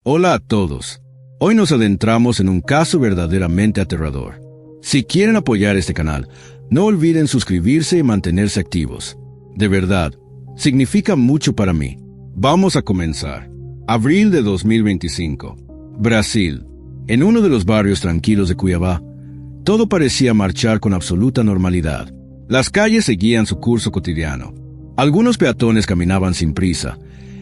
Hola a todos. Hoy nos adentramos en un caso verdaderamente aterrador. Si quieren apoyar este canal, no olviden suscribirse y mantenerse activos. De verdad, significa mucho para mí. Vamos a comenzar. Abril de 2025. Brasil. En uno de los barrios tranquilos de Cuiabá, todo parecía marchar con absoluta normalidad. Las calles seguían su curso cotidiano. Algunos peatones caminaban sin prisa.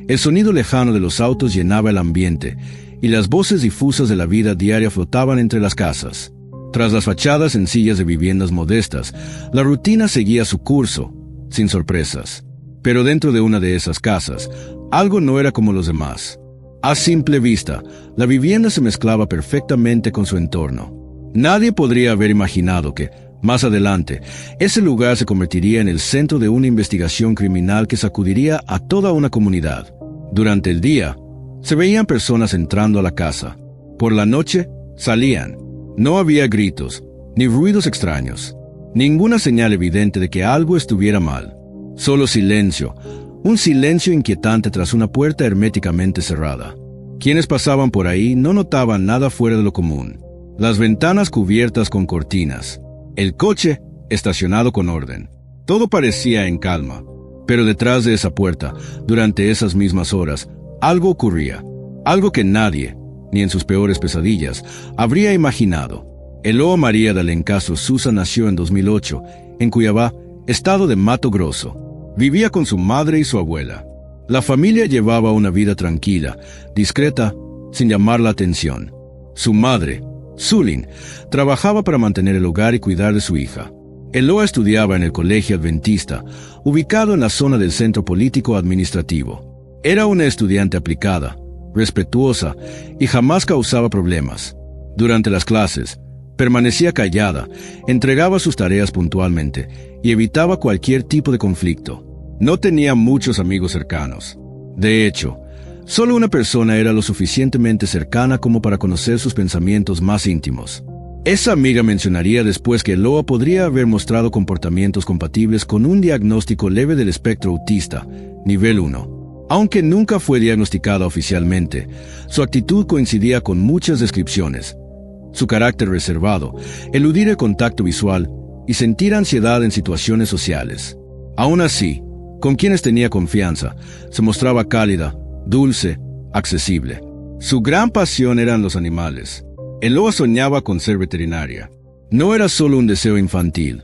El sonido lejano de los autos llenaba el ambiente, y las voces difusas de la vida diaria flotaban entre las casas. Tras las fachadas sencillas de viviendas modestas, la rutina seguía su curso, sin sorpresas. Pero dentro de una de esas casas, algo no era como los demás. A simple vista, la vivienda se mezclaba perfectamente con su entorno. Nadie podría haber imaginado que, más adelante, ese lugar se convertiría en el centro de una investigación criminal que sacudiría a toda una comunidad. Durante el día, se veían personas entrando a la casa. Por la noche, salían. No había gritos, ni ruidos extraños, ninguna señal evidente de que algo estuviera mal. Solo silencio, un silencio inquietante tras una puerta herméticamente cerrada. Quienes pasaban por ahí no notaban nada fuera de lo común. Las ventanas cubiertas con cortinas. El coche estacionado con orden. Todo parecía en calma. Pero detrás de esa puerta, durante esas mismas horas, algo ocurría. Algo que nadie, ni en sus peores pesadillas, habría imaginado. Eloa María de Alencastro Sousa nació en 2008, en Cuiabá, estado de Mato Grosso. Vivía con su madre y su abuela. La familia llevaba una vida tranquila, discreta, sin llamar la atención. Su madre, Zulin, trabajaba para mantener el hogar y cuidar de su hija. Eloa estudiaba en el colegio adventista, ubicado en la zona del centro político administrativo. Era una estudiante aplicada, respetuosa y jamás causaba problemas. Durante las clases, permanecía callada, entregaba sus tareas puntualmente y evitaba cualquier tipo de conflicto. No tenía muchos amigos cercanos. De hecho, solo una persona era lo suficientemente cercana como para conocer sus pensamientos más íntimos. Esa amiga mencionaría después que Eloa podría haber mostrado comportamientos compatibles con un diagnóstico leve del espectro autista, nivel 1. Aunque nunca fue diagnosticada oficialmente, su actitud coincidía con muchas descripciones. Su carácter reservado, eludir el contacto visual y sentir ansiedad en situaciones sociales. Aún así, con quienes tenía confianza, se mostraba cálida, dulce, accesible. Su gran pasión eran los animales. Eloa soñaba con ser veterinaria. No era solo un deseo infantil.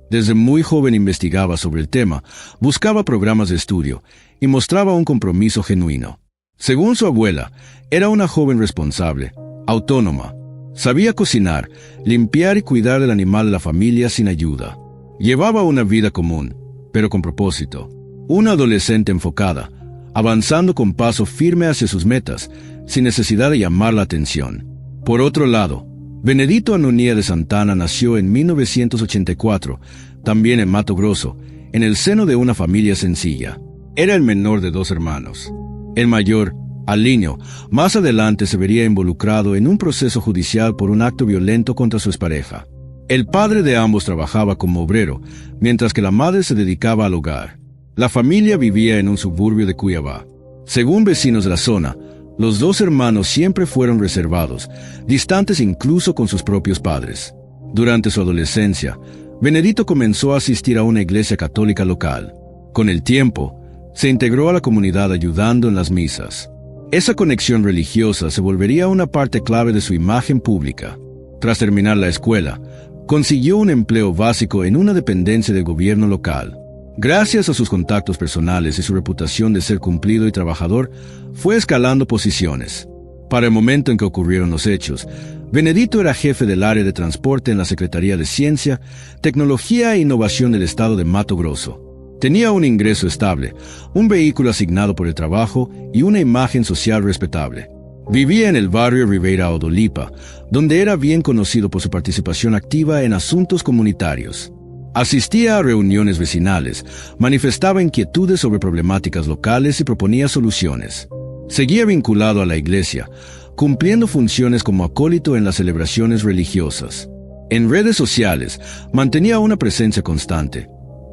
Desde muy joven investigaba sobre el tema, buscaba programas de estudio y mostraba un compromiso genuino. Según su abuela, era una joven responsable, autónoma. Sabía cocinar, limpiar y cuidar del animal de la familia sin ayuda. Llevaba una vida común, pero con propósito. Una adolescente enfocada, avanzando con paso firme hacia sus metas, sin necesidad de llamar la atención. Por otro lado, Benedito Anonía de Santana nació en 1984, también en Mato Grosso, en el seno de una familia sencilla. Era el menor de 2 hermanos. El mayor, Alinio, más adelante se vería involucrado en un proceso judicial por un acto violento contra su expareja. El padre de ambos trabajaba como obrero, mientras que la madre se dedicaba al hogar. La familia vivía en un suburbio de Cuiabá. Según vecinos de la zona, los 2 hermanos siempre fueron reservados, distantes incluso con sus propios padres. Durante su adolescencia, Benedito comenzó a asistir a una iglesia católica local. Con el tiempo, se integró a la comunidad ayudando en las misas. Esa conexión religiosa se volvería una parte clave de su imagen pública. Tras terminar la escuela, consiguió un empleo básico en una dependencia del gobierno local. Gracias a sus contactos personales y su reputación de ser cumplido y trabajador, fue escalando posiciones. Para el momento en que ocurrieron los hechos, Benedito era jefe del área de transporte en la Secretaría de Ciencia, Tecnología e Innovación del Estado de Mato Grosso. Tenía un ingreso estable, un vehículo asignado por el trabajo y una imagen social respetable. Vivía en el barrio Ribeira Odolipa, donde era bien conocido por su participación activa en asuntos comunitarios. Asistía a reuniones vecinales, manifestaba inquietudes sobre problemáticas locales y proponía soluciones. Seguía vinculado a la iglesia, cumpliendo funciones como acólito en las celebraciones religiosas. En redes sociales, mantenía una presencia constante.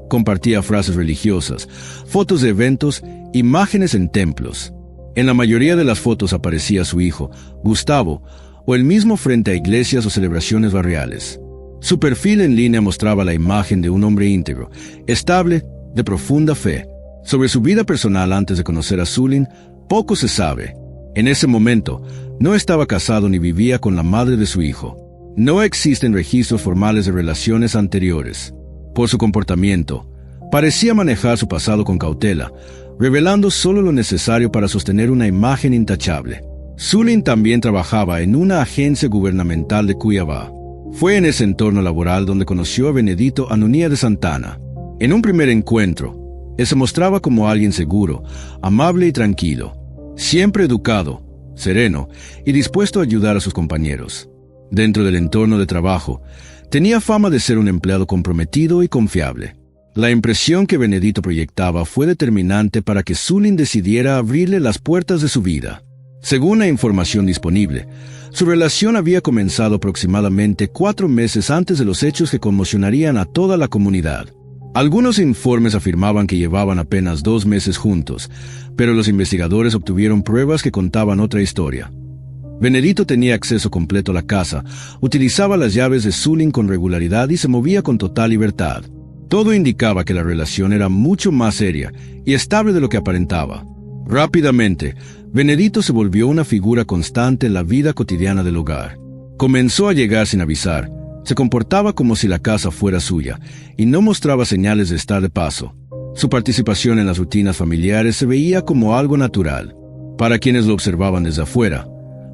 Compartía frases religiosas, fotos de eventos, imágenes en templos. En la mayoría de las fotos aparecía su hijo, Gustavo, o él mismo frente a iglesias o celebraciones barriales. Su perfil en línea mostraba la imagen de un hombre íntegro, estable, de profunda fe. Sobre su vida personal antes de conocer a Zulin, poco se sabe. En ese momento, no estaba casado ni vivía con la madre de su hijo. No existen registros formales de relaciones anteriores. Por su comportamiento, parecía manejar su pasado con cautela, revelando solo lo necesario para sostener una imagen intachable. Zulin también trabajaba en una agencia gubernamental de Cuiabá. Fue en ese entorno laboral donde conoció a Benedito Anunía de Santana. En un primer encuentro, él se mostraba como alguien seguro, amable y tranquilo, siempre educado, sereno y dispuesto a ayudar a sus compañeros. Dentro del entorno de trabajo, tenía fama de ser un empleado comprometido y confiable. La impresión que Benedito proyectaba fue determinante para que Zulin decidiera abrirle las puertas de su vida. Según la información disponible, su relación había comenzado aproximadamente 4 meses antes de los hechos que conmocionarían a toda la comunidad. Algunos informes afirmaban que llevaban apenas 2 meses juntos, pero los investigadores obtuvieron pruebas que contaban otra historia. Benedito tenía acceso completo a la casa, utilizaba las llaves de Zulin con regularidad y se movía con total libertad. Todo indicaba que la relación era mucho más seria y estable de lo que aparentaba. Rápidamente, Benedito se volvió una figura constante en la vida cotidiana del hogar. Comenzó a llegar sin avisar, se comportaba como si la casa fuera suya y no mostraba señales de estar de paso. Su participación en las rutinas familiares se veía como algo natural. Para quienes lo observaban desde afuera,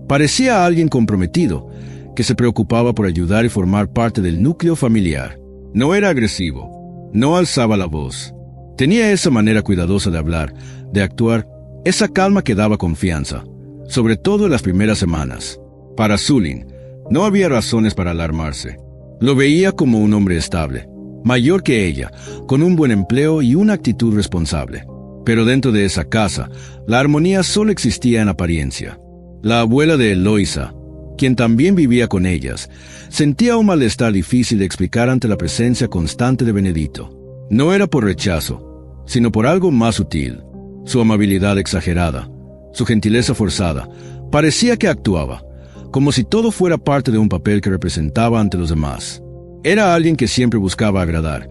parecía alguien comprometido, que se preocupaba por ayudar y formar parte del núcleo familiar. No era agresivo, no alzaba la voz. Tenía esa manera cuidadosa de hablar, de actuar, esa calma que daba confianza, sobre todo en las primeras semanas. Para Zulin, no había razones para alarmarse. Lo veía como un hombre estable, mayor que ella, con un buen empleo y una actitud responsable. Pero dentro de esa casa, la armonía solo existía en apariencia. La abuela de Eloisa, quien también vivía con ellas, sentía un malestar difícil de explicar ante la presencia constante de Benedito. No era por rechazo, sino por algo más sutil. Su amabilidad exagerada, su gentileza forzada, parecía que actuaba, como si todo fuera parte de un papel que representaba ante los demás. Era alguien que siempre buscaba agradar,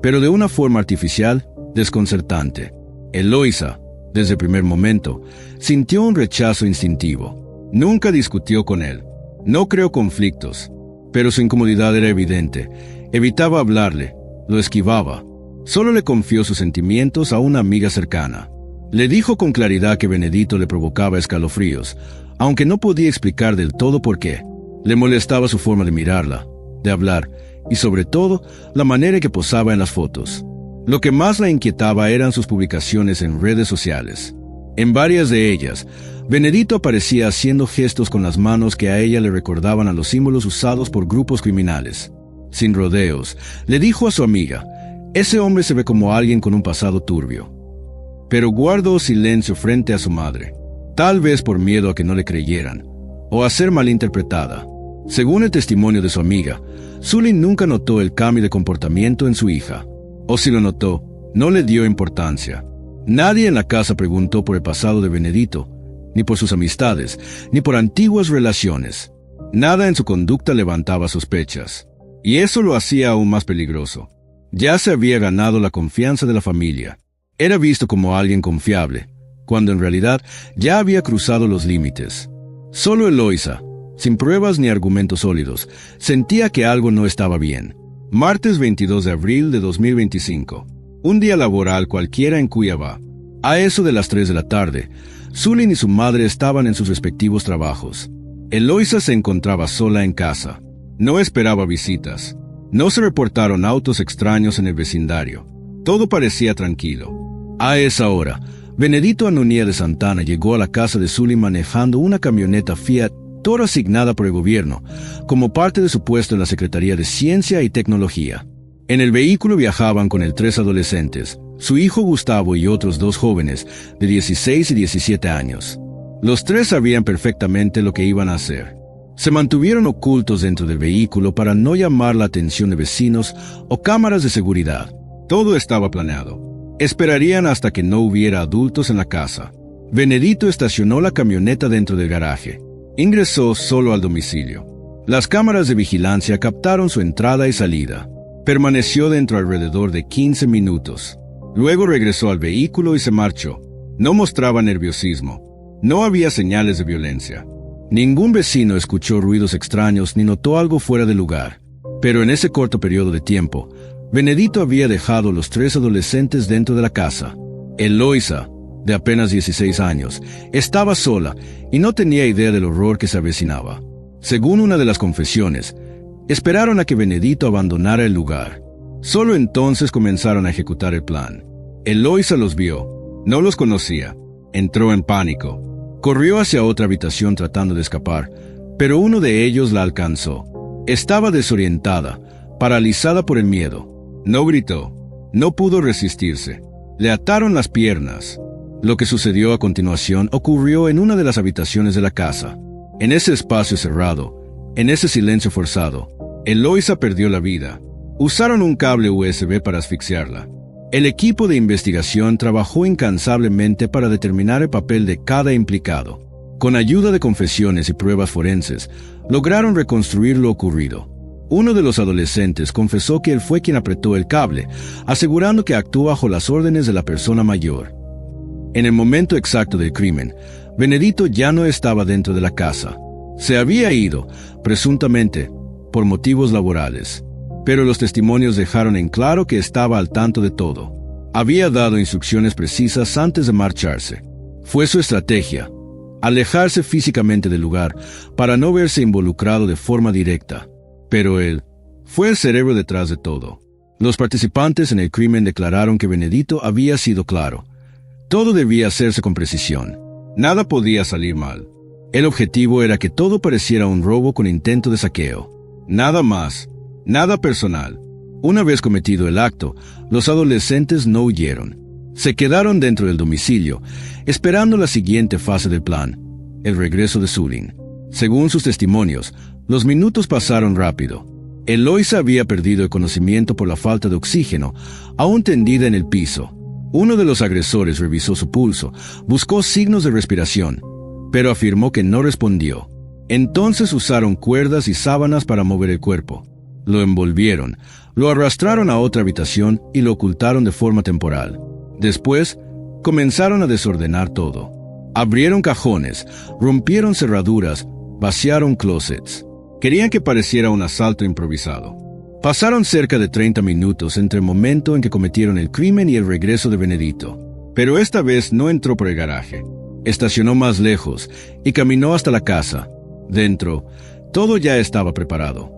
pero de una forma artificial, desconcertante. Eloisa, desde el primer momento, sintió un rechazo instintivo. Nunca discutió con él, no creó conflictos, pero su incomodidad era evidente. Evitaba hablarle, lo esquivaba. Solo le confió sus sentimientos a una amiga cercana. Le dijo con claridad que Benedito le provocaba escalofríos, aunque no podía explicar del todo por qué. Le molestaba su forma de mirarla, de hablar, y sobre todo, la manera en que posaba en las fotos. Lo que más la inquietaba eran sus publicaciones en redes sociales. En varias de ellas, Benedito aparecía haciendo gestos con las manos que a ella le recordaban a los símbolos usados por grupos criminales. Sin rodeos, le dijo a su amiga, «Ese hombre se ve como alguien con un pasado turbio». Pero guardó silencio frente a su madre, tal vez por miedo a que no le creyeran, o a ser malinterpretada. Según el testimonio de su amiga, Zulin nunca notó el cambio de comportamiento en su hija. O si lo notó, no le dio importancia. Nadie en la casa preguntó por el pasado de Benedito, ni por sus amistades, ni por antiguas relaciones. Nada en su conducta levantaba sospechas. Y eso lo hacía aún más peligroso. Ya se había ganado la confianza de la familia. Era visto como alguien confiable, cuando en realidad ya había cruzado los límites. Solo Eloisa, sin pruebas ni argumentos sólidos, sentía que algo no estaba bien. Martes 22 de abril de 2025. Un día laboral cualquiera en Cuiabá. A eso de las 3 de la tarde, Zulin y su madre estaban en sus respectivos trabajos. Eloisa se encontraba sola en casa. No esperaba visitas. No se reportaron autos extraños en el vecindario. Todo parecía tranquilo. A esa hora, Benedito Anunía de Santana llegó a la casa de Zulin manejando una camioneta Fiat Toro asignada por el gobierno, como parte de su puesto en la Secretaría de Ciencia y Tecnología. En el vehículo viajaban con él 3 adolescentes, su hijo Gustavo y otros 2 jóvenes, de 16 y 17 años. Los 3 sabían perfectamente lo que iban a hacer. Se mantuvieron ocultos dentro del vehículo para no llamar la atención de vecinos o cámaras de seguridad. Todo estaba planeado. Esperarían hasta que no hubiera adultos en la casa. Benedito estacionó la camioneta dentro del garaje. Ingresó solo al domicilio. Las cámaras de vigilancia captaron su entrada y salida. Permaneció dentro alrededor de 15 minutos. Luego regresó al vehículo y se marchó. No mostraba nerviosismo. No había señales de violencia. Ningún vecino escuchó ruidos extraños ni notó algo fuera de lugar. Pero en ese corto periodo de tiempo, Benedito había dejado los 3 adolescentes dentro de la casa. Eloisa, de apenas 16 años, estaba sola y no tenía idea del horror que se avecinaba. Según una de las confesiones, esperaron a que Benedito abandonara el lugar. Solo entonces comenzaron a ejecutar el plan. Eloisa los vio. No los conocía. Entró en pánico. Corrió hacia otra habitación tratando de escapar, pero uno de ellos la alcanzó. Estaba desorientada, paralizada por el miedo. No gritó. No pudo resistirse. Le ataron las piernas. Lo que sucedió a continuación ocurrió en una de las habitaciones de la casa. En ese espacio cerrado, en ese silencio forzado, Eloisa perdió la vida. Usaron un cable USB para asfixiarla. El equipo de investigación trabajó incansablemente para determinar el papel de cada implicado. Con ayuda de confesiones y pruebas forenses, lograron reconstruir lo ocurrido. Uno de los adolescentes confesó que él fue quien apretó el cable, asegurando que actuó bajo las órdenes de la persona mayor. En el momento exacto del crimen, Benedito ya no estaba dentro de la casa. Se había ido, presuntamente, por motivos laborales. Pero los testimonios dejaron en claro que estaba al tanto de todo. Había dado instrucciones precisas antes de marcharse. Fue su estrategia, alejarse físicamente del lugar para no verse involucrado de forma directa. Pero él fue el cerebro detrás de todo. Los participantes en el crimen declararon que Benedito había sido claro. Todo debía hacerse con precisión. Nada podía salir mal. El objetivo era que todo pareciera un robo con intento de saqueo. Nada más. Nada personal. Una vez cometido el acto, los adolescentes no huyeron. Se quedaron dentro del domicilio, esperando la siguiente fase del plan, el regreso de Sulin. Según sus testimonios, los minutos pasaron rápido. Eloisa había perdido el conocimiento por la falta de oxígeno, aún tendida en el piso. Uno de los agresores revisó su pulso, buscó signos de respiración, pero afirmó que no respondió. Entonces usaron cuerdas y sábanas para mover el cuerpo. Lo envolvieron, lo arrastraron a otra habitación y lo ocultaron de forma temporal. Después, comenzaron a desordenar todo. Abrieron cajones, rompieron cerraduras, vaciaron closets. Querían que pareciera un asalto improvisado. Pasaron cerca de 30 minutos entre el momento en que cometieron el crimen y el regreso de Benedito. Pero esta vez no entró por el garaje. Estacionó más lejos y caminó hasta la casa. Dentro, todo ya estaba preparado.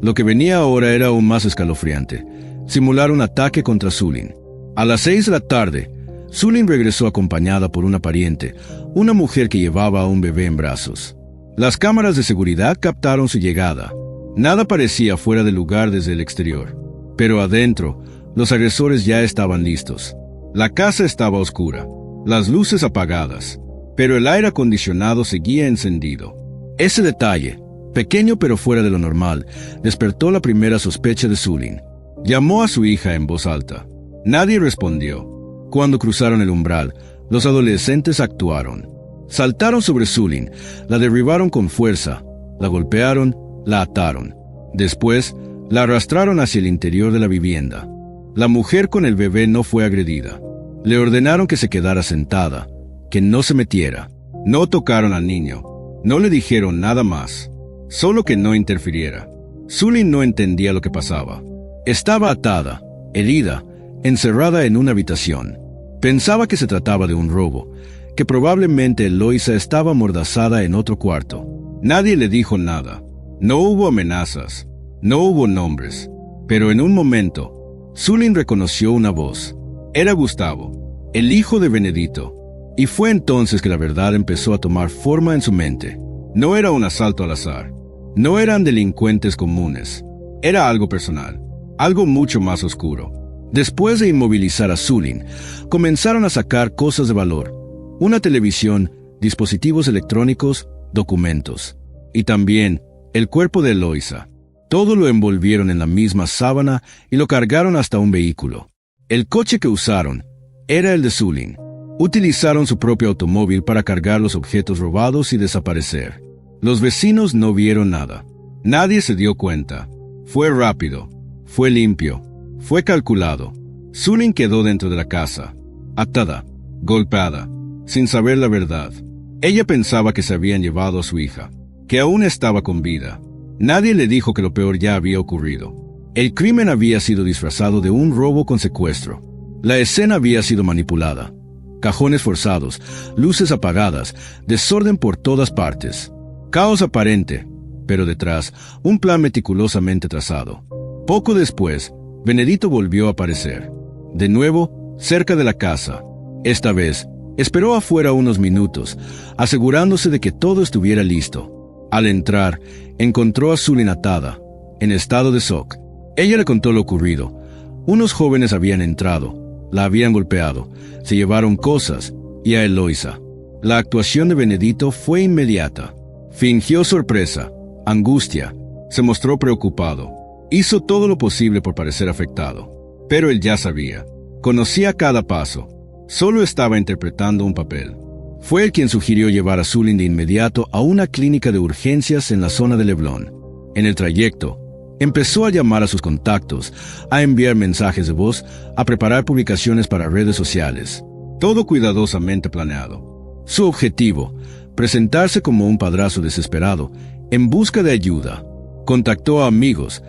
Lo que venía ahora era aún más escalofriante: simular un ataque contra Sulin. A las 6 de la tarde, Sulin regresó acompañada por una pariente, una mujer que llevaba a un bebé en brazos. Las cámaras de seguridad captaron su llegada. Nada parecía fuera de lugar desde el exterior. Pero adentro, los agresores ya estaban listos. La casa estaba oscura, las luces apagadas, pero el aire acondicionado seguía encendido. Ese detalle, pequeño pero fuera de lo normal, despertó la primera sospecha de Sulin. Llamó a su hija en voz alta. Nadie respondió. Cuando cruzaron el umbral, los adolescentes actuaron. Saltaron sobre Sulin, la derribaron con fuerza, la golpearon, la ataron. Después, la arrastraron hacia el interior de la vivienda. La mujer con el bebé no fue agredida. Le ordenaron que se quedara sentada, que no se metiera. No tocaron al niño. No le dijeron nada más. Solo que no interfiriera. Sulin no entendía lo que pasaba. Estaba atada, herida, encerrada en una habitación. Pensaba que se trataba de un robo, que probablemente Eloisa estaba amordazada en otro cuarto. Nadie le dijo nada. No hubo amenazas. No hubo nombres. Pero en un momento, Sulin reconoció una voz. Era Gustavo, el hijo de Benedito. Y fue entonces que la verdad empezó a tomar forma en su mente. No era un asalto al azar. No eran delincuentes comunes. Era algo personal. Algo mucho más oscuro. Después de inmovilizar a Sulin, comenzaron a sacar cosas de valor. Una televisión, dispositivos electrónicos, documentos. Y también el cuerpo de Eloisa. Todo lo envolvieron en la misma sábana y lo cargaron hasta un vehículo. El coche que usaron era el de Sulin. Utilizaron su propio automóvil para cargar los objetos robados y desaparecer. Los vecinos no vieron nada. Nadie se dio cuenta. Fue rápido. Fue limpio. Fue calculado. Sulin quedó dentro de la casa, atada, golpeada, sin saber la verdad. Ella pensaba que se habían llevado a su hija, que aún estaba con vida. Nadie le dijo que lo peor ya había ocurrido. El crimen había sido disfrazado de un robo con secuestro. La escena había sido manipulada. Cajones forzados, luces apagadas, desorden por todas partes. Caos aparente, pero detrás, un plan meticulosamente trazado. Poco después, Benedito volvió a aparecer. De nuevo, cerca de la casa. Esta vez, esperó afuera unos minutos, asegurándose de que todo estuviera listo. Al entrar, encontró a Sulin atada, en estado de shock. Ella le contó lo ocurrido. Unos jóvenes habían entrado, la habían golpeado, se llevaron cosas, y a Eloisa. La actuación de Benedito fue inmediata. Fingió sorpresa, angustia, se mostró preocupado. Hizo todo lo posible por parecer afectado. Pero él ya sabía. Conocía cada paso. Solo estaba interpretando un papel. Fue él quien sugirió llevar a Sulin de inmediato a una clínica de urgencias en la zona de Leblon. En el trayecto, empezó a llamar a sus contactos, a enviar mensajes de voz, a preparar publicaciones para redes sociales. Todo cuidadosamente planeado. Su objetivo, presentarse como un padrazo desesperado, en busca de ayuda. Contactó a amigos,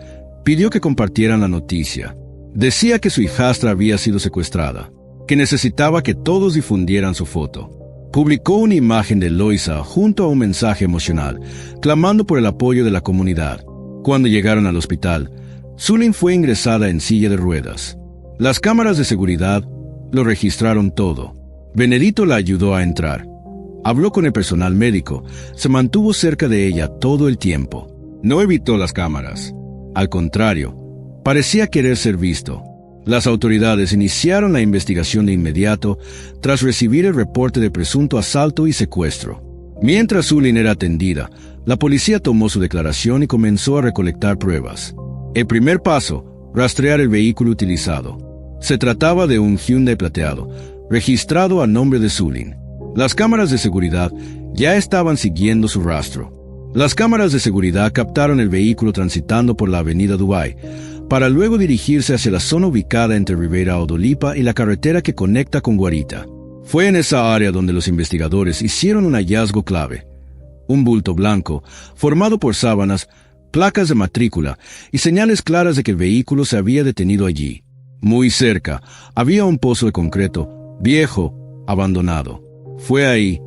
pidió que compartieran la noticia. Decía que su hijastra había sido secuestrada, que necesitaba que todos difundieran su foto. Publicó una imagen de Eloisa junto a un mensaje emocional, clamando por el apoyo de la comunidad. Cuando llegaron al hospital, Sulin fue ingresada en silla de ruedas. Las cámaras de seguridad lo registraron todo. Benedito la ayudó a entrar. Habló con el personal médico, se mantuvo cerca de ella todo el tiempo. No evitó las cámaras. Al contrario, parecía querer ser visto. Las autoridades iniciaron la investigación de inmediato tras recibir el reporte de presunto asalto y secuestro. Mientras Sulin era atendida, la policía tomó su declaración y comenzó a recolectar pruebas. El primer paso, rastrear el vehículo utilizado. Se trataba de un Hyundai plateado, registrado a nombre de Sulin. Las cámaras de seguridad ya estaban siguiendo su rastro. Las cámaras de seguridad captaron el vehículo transitando por la avenida Dubái, para luego dirigirse hacia la zona ubicada entre Ribeira Odolipa y la carretera que conecta con Guarita. Fue en esa área donde los investigadores hicieron un hallazgo clave. Un bulto blanco, formado por sábanas, placas de matrícula y señales claras de que el vehículo se había detenido allí. Muy cerca, había un pozo de concreto, viejo, abandonado. Fue ahí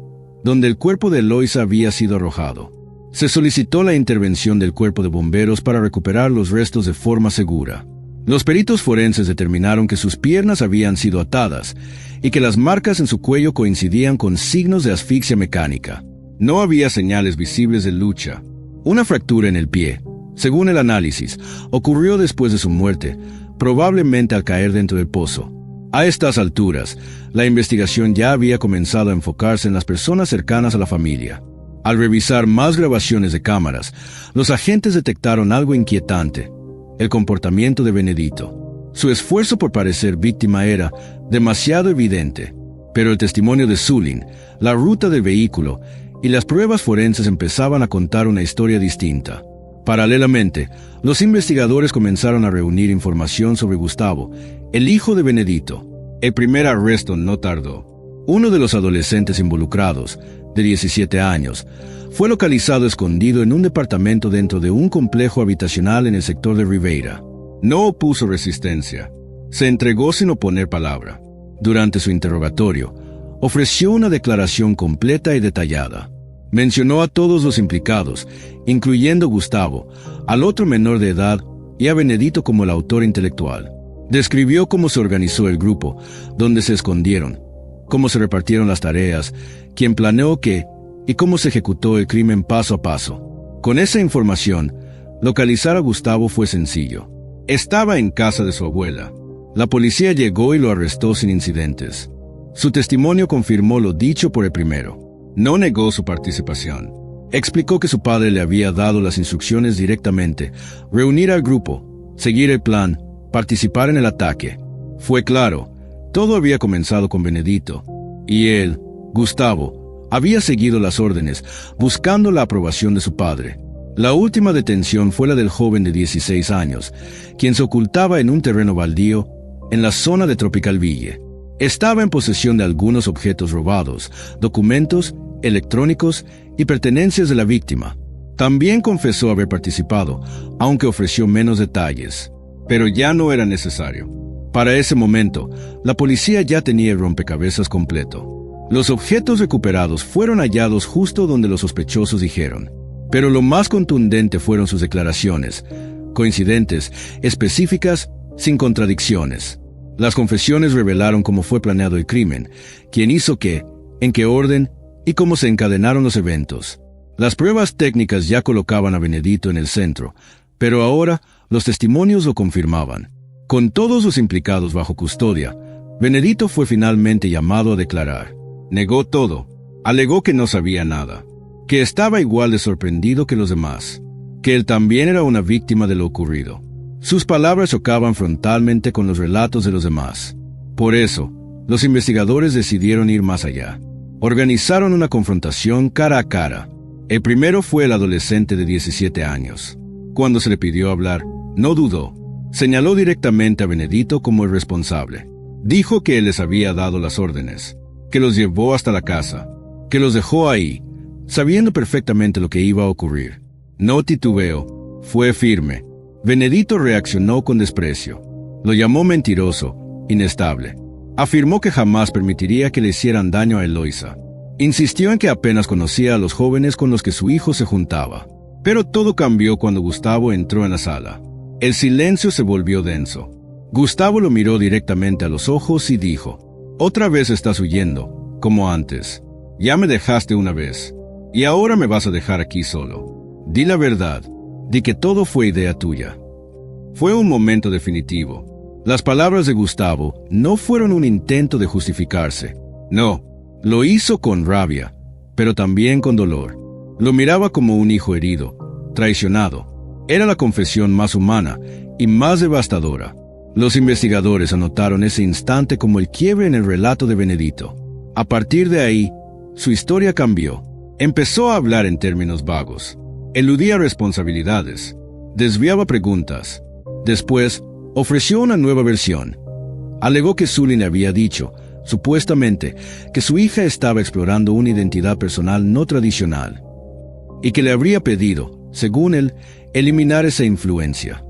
donde el cuerpo de Eloisa había sido arrojado. Se solicitó la intervención del cuerpo de bomberos para recuperar los restos de forma segura. Los peritos forenses determinaron que sus piernas habían sido atadas y que las marcas en su cuello coincidían con signos de asfixia mecánica. No había señales visibles de lucha. Una fractura en el pie, según el análisis, ocurrió después de su muerte, probablemente al caer dentro del pozo. A estas alturas, la investigación ya había comenzado a enfocarse en las personas cercanas a la familia. Al revisar más grabaciones de cámaras, los agentes detectaron algo inquietante: el comportamiento de Benedito. Su esfuerzo por parecer víctima era demasiado evidente, pero el testimonio de Sulin, la ruta del vehículo y las pruebas forenses empezaban a contar una historia distinta. Paralelamente, los investigadores comenzaron a reunir información sobre Gustavo, el hijo de Benedito. El primer arresto no tardó. Uno de los adolescentes involucrados, de 17 años, fue localizado escondido en un departamento dentro de un complejo habitacional en el sector de Ribeira. No opuso resistencia. Se entregó sin oponer palabra. Durante su interrogatorio, ofreció una declaración completa y detallada. Mencionó a todos los implicados, incluyendo Gustavo, al otro menor de edad y a Benedito como el autor intelectual. Describió cómo se organizó el grupo, dónde se escondieron, cómo se repartieron las tareas, quién planeó qué y cómo se ejecutó el crimen paso a paso. Con esa información, localizar a Gustavo fue sencillo. Estaba en casa de su abuela. La policía llegó y lo arrestó sin incidentes. Su testimonio confirmó lo dicho por el primero. No negó su participación. Explicó que su padre le había dado las instrucciones directamente: reunir al grupo, seguir el plan, participar en el ataque. Fue claro, todo había comenzado con Benedito. Y él, Gustavo, había seguido las órdenes, buscando la aprobación de su padre. La última detención fue la del joven de 16 años, quien se ocultaba en un terreno baldío en la zona de Tropicalville. Estaba en posesión de algunos objetos robados, documentos electrónicos y pertenencias de la víctima. También confesó haber participado, aunque ofreció menos detalles. Pero ya no era necesario. Para ese momento, la policía ya tenía el rompecabezas completo. Los objetos recuperados fueron hallados justo donde los sospechosos dijeron. Pero lo más contundente fueron sus declaraciones, coincidentes, específicas, sin contradicciones. Las confesiones revelaron cómo fue planeado el crimen, quién hizo qué, en qué orden y cómo se encadenaron los eventos. Las pruebas técnicas ya colocaban a Benedito en el centro, pero ahora los testimonios lo confirmaban. Con todos los implicados bajo custodia, Benedito fue finalmente llamado a declarar. Negó todo. Alegó que no sabía nada, que estaba igual de sorprendido que los demás, que él también era una víctima de lo ocurrido. Sus palabras chocaban frontalmente con los relatos de los demás. Por eso, los investigadores decidieron ir más allá. Organizaron una confrontación cara a cara. El primero fue el adolescente de 17 años. Cuando se le pidió hablar, no dudó. Señaló directamente a Benedito como el responsable. Dijo que él les había dado las órdenes, que los llevó hasta la casa, que los dejó ahí, sabiendo perfectamente lo que iba a ocurrir. No titubeó, fue firme. Benedito reaccionó con desprecio. Lo llamó mentiroso, inestable. Afirmó que jamás permitiría que le hicieran daño a Eloisa. Insistió en que apenas conocía a los jóvenes con los que su hijo se juntaba. Pero todo cambió cuando Gustavo entró en la sala. El silencio se volvió denso. Gustavo lo miró directamente a los ojos y dijo, «Otra vez estás huyendo, como antes. Ya me dejaste una vez, y ahora me vas a dejar aquí solo. Di la verdad, di que todo fue idea tuya». Fue un momento definitivo. Las palabras de Gustavo no fueron un intento de justificarse. No, lo hizo con rabia, pero también con dolor. Lo miraba como un hijo herido, traicionado. Era la confesión más humana y más devastadora. Los investigadores anotaron ese instante como el quiebre en el relato de Benedito. A partir de ahí, su historia cambió. Empezó a hablar en términos vagos. Eludía responsabilidades. Desviaba preguntas. Después, ofreció una nueva versión. Alegó que Sully le había dicho, supuestamente, que su hija estaba explorando una identidad personal no tradicional y que le habría pedido, según él, eliminar esa influencia.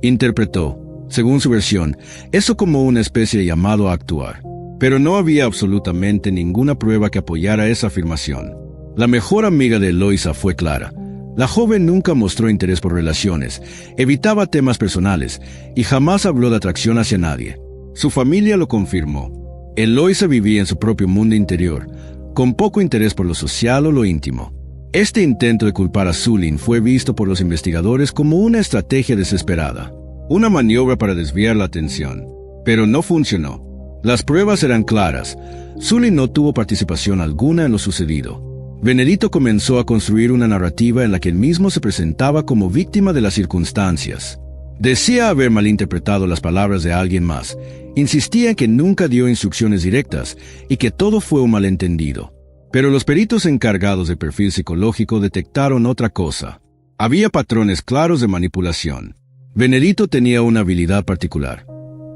Interpretó, según su versión, eso como una especie de llamado a actuar, pero no había absolutamente ninguna prueba que apoyara esa afirmación. La mejor amiga de Eloisa fue Clara. La joven nunca mostró interés por relaciones, evitaba temas personales y jamás habló de atracción hacia nadie. Su familia lo confirmó. Eloisa vivía en su propio mundo interior, con poco interés por lo social o lo íntimo. Este intento de culpar a Sulin fue visto por los investigadores como una estrategia desesperada, una maniobra para desviar la atención, pero no funcionó. Las pruebas eran claras. Sulin no tuvo participación alguna en lo sucedido. Benedito comenzó a construir una narrativa en la que él mismo se presentaba como víctima de las circunstancias. Decía haber malinterpretado las palabras de alguien más, insistía en que nunca dio instrucciones directas y que todo fue un malentendido. Pero los peritos encargados del perfil psicológico detectaron otra cosa. Había patrones claros de manipulación. Benedito tenía una habilidad particular: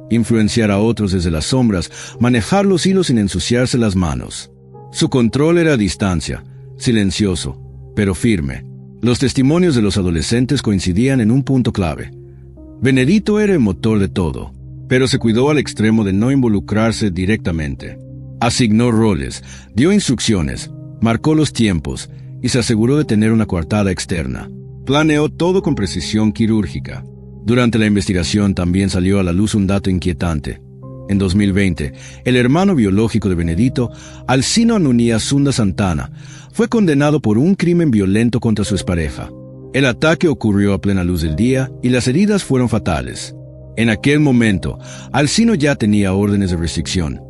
influenciar a otros desde las sombras, manejar los hilos sin ensuciarse las manos. Su control era a distancia, silencioso, pero firme. Los testimonios de los adolescentes coincidían en un punto clave. Benedito era el motor de todo, pero se cuidó al extremo de no involucrarse directamente. Asignó roles, dio instrucciones, marcó los tiempos y se aseguró de tener una coartada externa. Planeó todo con precisión quirúrgica. Durante la investigación también salió a la luz un dato inquietante. En 2020, el hermano biológico de Benedito, Alcino Anunia Sunda Santana, fue condenado por un crimen violento contra su expareja. El ataque ocurrió a plena luz del día y las heridas fueron fatales. En aquel momento, Alcino ya tenía órdenes de restricción,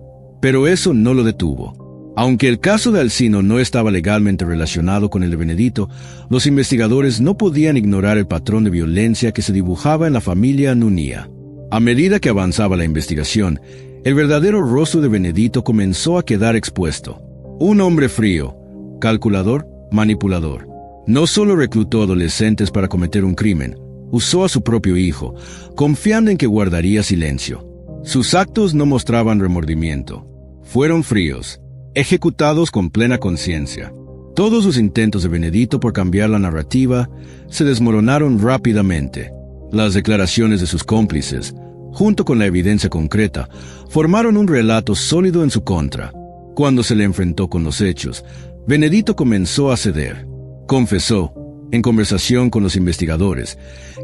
pero eso no lo detuvo. Aunque el caso de Alcino no estaba legalmente relacionado con el de Benedito, los investigadores no podían ignorar el patrón de violencia que se dibujaba en la familia Anunia. A medida que avanzaba la investigación, el verdadero rostro de Benedito comenzó a quedar expuesto. Un hombre frío, calculador, manipulador. No solo reclutó adolescentes para cometer un crimen, usó a su propio hijo, confiando en que guardaría silencio. Sus actos no mostraban remordimiento. Fueron fríos, ejecutados con plena conciencia. Todos los intentos de Benedito por cambiar la narrativa se desmoronaron rápidamente. Las declaraciones de sus cómplices, junto con la evidencia concreta, formaron un relato sólido en su contra. Cuando se le enfrentó con los hechos, Benedito comenzó a ceder. Confesó, en conversación con los investigadores,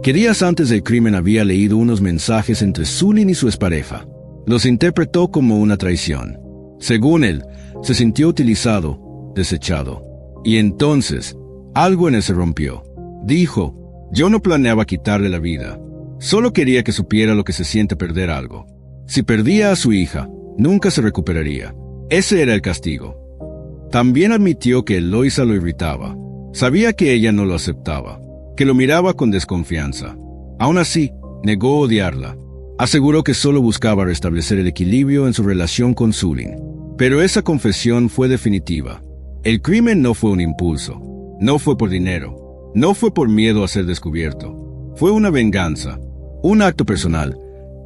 que días antes del crimen había leído unos mensajes entre Sulin y su expareja. Los interpretó como una traición. Según él, se sintió utilizado, desechado. Y entonces, algo en él se rompió. Dijo, yo no planeaba quitarle la vida. Solo quería que supiera lo que se siente perder algo. Si perdía a su hija, nunca se recuperaría. Ese era el castigo. También admitió que Eloisa lo irritaba. Sabía que ella no lo aceptaba, que lo miraba con desconfianza. Aún así, negó odiarla. Aseguró que solo buscaba restablecer el equilibrio en su relación con Sulin. Pero esa confesión fue definitiva. El crimen no fue un impulso, no fue por dinero, no fue por miedo a ser descubierto. Fue una venganza, un acto personal,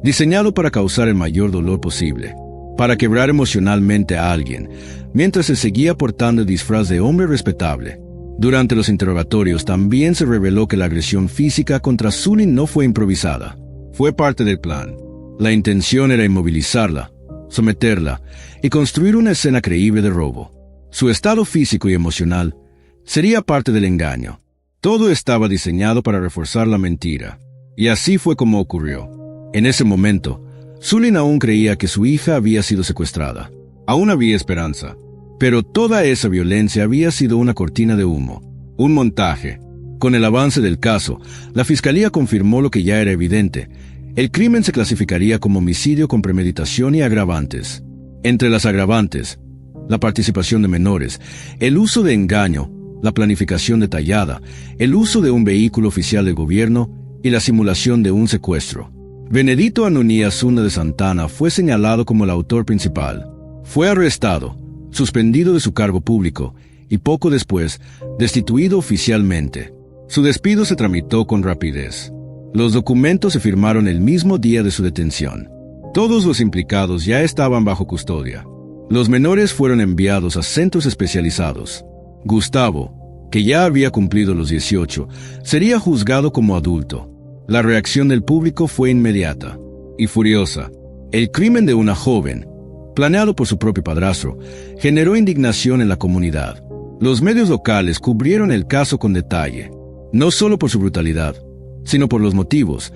diseñado para causar el mayor dolor posible, para quebrar emocionalmente a alguien, mientras se seguía portando el disfraz de hombre respetable. Durante los interrogatorios también se reveló que la agresión física contra Sulin no fue improvisada. Fue parte del plan. La intención era inmovilizarla, someterla y construir una escena creíble de robo. Su estado físico y emocional sería parte del engaño. Todo estaba diseñado para reforzar la mentira. Y así fue como ocurrió. En ese momento, Sulin aún creía que su hija había sido secuestrada. Aún había esperanza. Pero toda esa violencia había sido una cortina de humo, un montaje. Con el avance del caso, la fiscalía confirmó lo que ya era evidente. El crimen se clasificaría como homicidio con premeditación y agravantes. Entre las agravantes, la participación de menores, el uso de engaño, la planificación detallada, el uso de un vehículo oficial del gobierno y la simulación de un secuestro. Benedito Anunías Zuna de Santana fue señalado como el autor principal. Fue arrestado, suspendido de su cargo público y poco después destituido oficialmente. Su despido se tramitó con rapidez. Los documentos se firmaron el mismo día de su detención. Todos los implicados ya estaban bajo custodia. Los menores fueron enviados a centros especializados. Gustavo, que ya había cumplido los 18, sería juzgado como adulto. La reacción del público fue inmediata y furiosa. El crimen de una joven, planeado por su propio padrastro, generó indignación en la comunidad. Los medios locales cubrieron el caso con detalle, no solo por su brutalidad, sino por los motivos,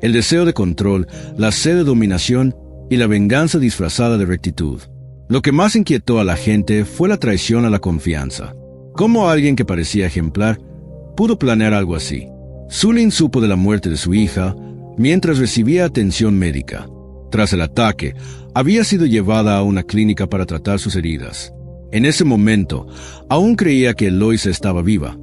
el deseo de control, la sed de dominación y la venganza disfrazada de rectitud. Lo que más inquietó a la gente fue la traición a la confianza. ¿Cómo alguien que parecía ejemplar pudo planear algo así? Sulin supo de la muerte de su hija mientras recibía atención médica. Tras el ataque, había sido llevada a una clínica para tratar sus heridas. En ese momento, aún creía que Eloisa estaba viva,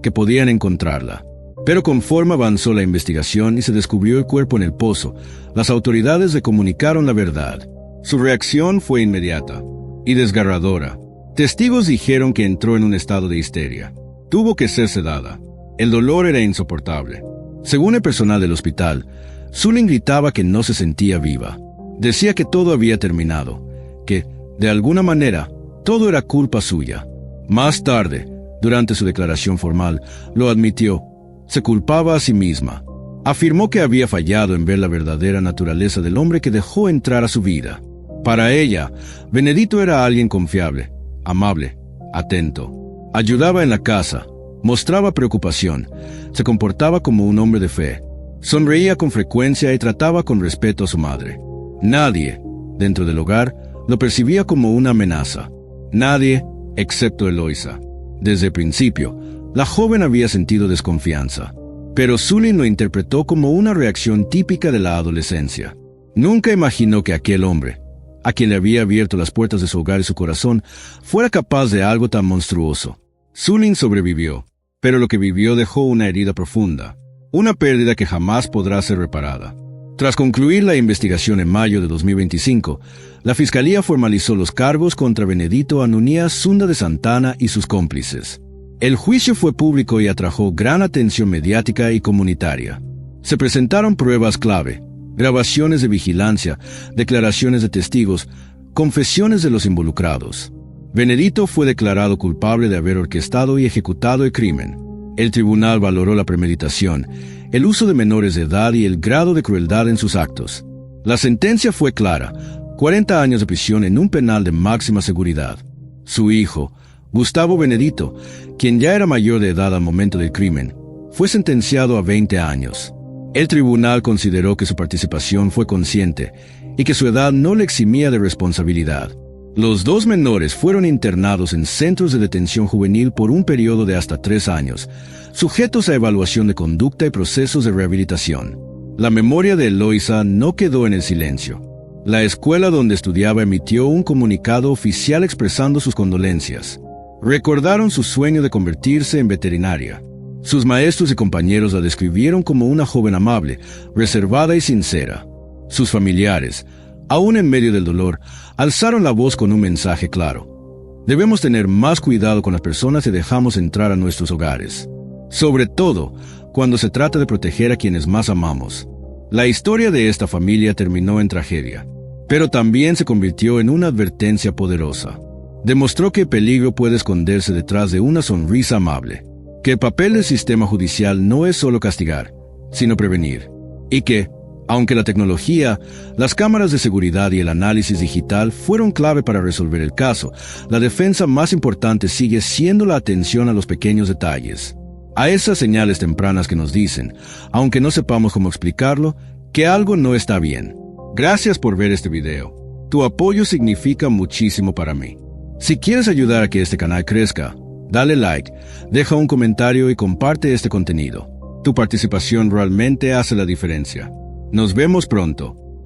que podían encontrarla. Pero conforme avanzó la investigación y se descubrió el cuerpo en el pozo, las autoridades le comunicaron la verdad. Su reacción fue inmediata y desgarradora. Testigos dijeron que entró en un estado de histeria. Tuvo que ser sedada. El dolor era insoportable. Según el personal del hospital, Sulin gritaba que no se sentía viva. Decía que todo había terminado, que, de alguna manera, todo era culpa suya. Más tarde, durante su declaración formal, lo admitió. Se culpaba a sí misma. Afirmó que había fallado en ver la verdadera naturaleza del hombre que dejó entrar a su vida. Para ella, Benedito era alguien confiable, amable, atento. Ayudaba en la casa, mostraba preocupación, se comportaba como un hombre de fe. Sonreía con frecuencia y trataba con respeto a su madre. Nadie, dentro del hogar, lo percibía como una amenaza. Nadie, excepto Eloisa. Desde el principio, la joven había sentido desconfianza. Pero Sulin lo interpretó como una reacción típica de la adolescencia. Nunca imaginó que aquel hombre, a quien le había abierto las puertas de su hogar y su corazón, fuera capaz de algo tan monstruoso. Sulin sobrevivió, pero lo que vivió dejó una herida profunda, una pérdida que jamás podrá ser reparada. Tras concluir la investigación en mayo de 2025, la Fiscalía formalizó los cargos contra Benedito Anunías Zunda de Santana y sus cómplices. El juicio fue público y atrajo gran atención mediática y comunitaria. Se presentaron pruebas clave, grabaciones de vigilancia, declaraciones de testigos, confesiones de los involucrados. Benedito fue declarado culpable de haber orquestado y ejecutado el crimen. El tribunal valoró la premeditación, el uso de menores de edad y el grado de crueldad en sus actos. La sentencia fue clara: 40 años de prisión en un penal de máxima seguridad. Su hijo, Gustavo Benedito, quien ya era mayor de edad al momento del crimen, fue sentenciado a 20 años. El tribunal consideró que su participación fue consciente y que su edad no le eximía de responsabilidad. Los dos menores fueron internados en centros de detención juvenil por un periodo de hasta 3 años, sujetos a evaluación de conducta y procesos de rehabilitación. La memoria de Eloisa no quedó en el silencio. La escuela donde estudiaba emitió un comunicado oficial expresando sus condolencias. Recordaron su sueño de convertirse en veterinaria. Sus maestros y compañeros la describieron como una joven amable, reservada y sincera. Sus familiares, aún en medio del dolor, alzaron la voz con un mensaje claro: debemos tener más cuidado con las personas que dejamos entrar a nuestros hogares, sobre todo cuando se trata de proteger a quienes más amamos. La historia de esta familia terminó en tragedia, pero también se convirtió en una advertencia poderosa. Demostró que el peligro puede esconderse detrás de una sonrisa amable, que el papel del sistema judicial no es solo castigar, sino prevenir, y que, aunque la tecnología, las cámaras de seguridad y el análisis digital fueron clave para resolver el caso, la defensa más importante sigue siendo la atención a los pequeños detalles. A esas señales tempranas que nos dicen, aunque no sepamos cómo explicarlo, que algo no está bien. Gracias por ver este video. Tu apoyo significa muchísimo para mí. Si quieres ayudar a que este canal crezca, dale like, deja un comentario y comparte este contenido. Tu participación realmente hace la diferencia. Nos vemos pronto.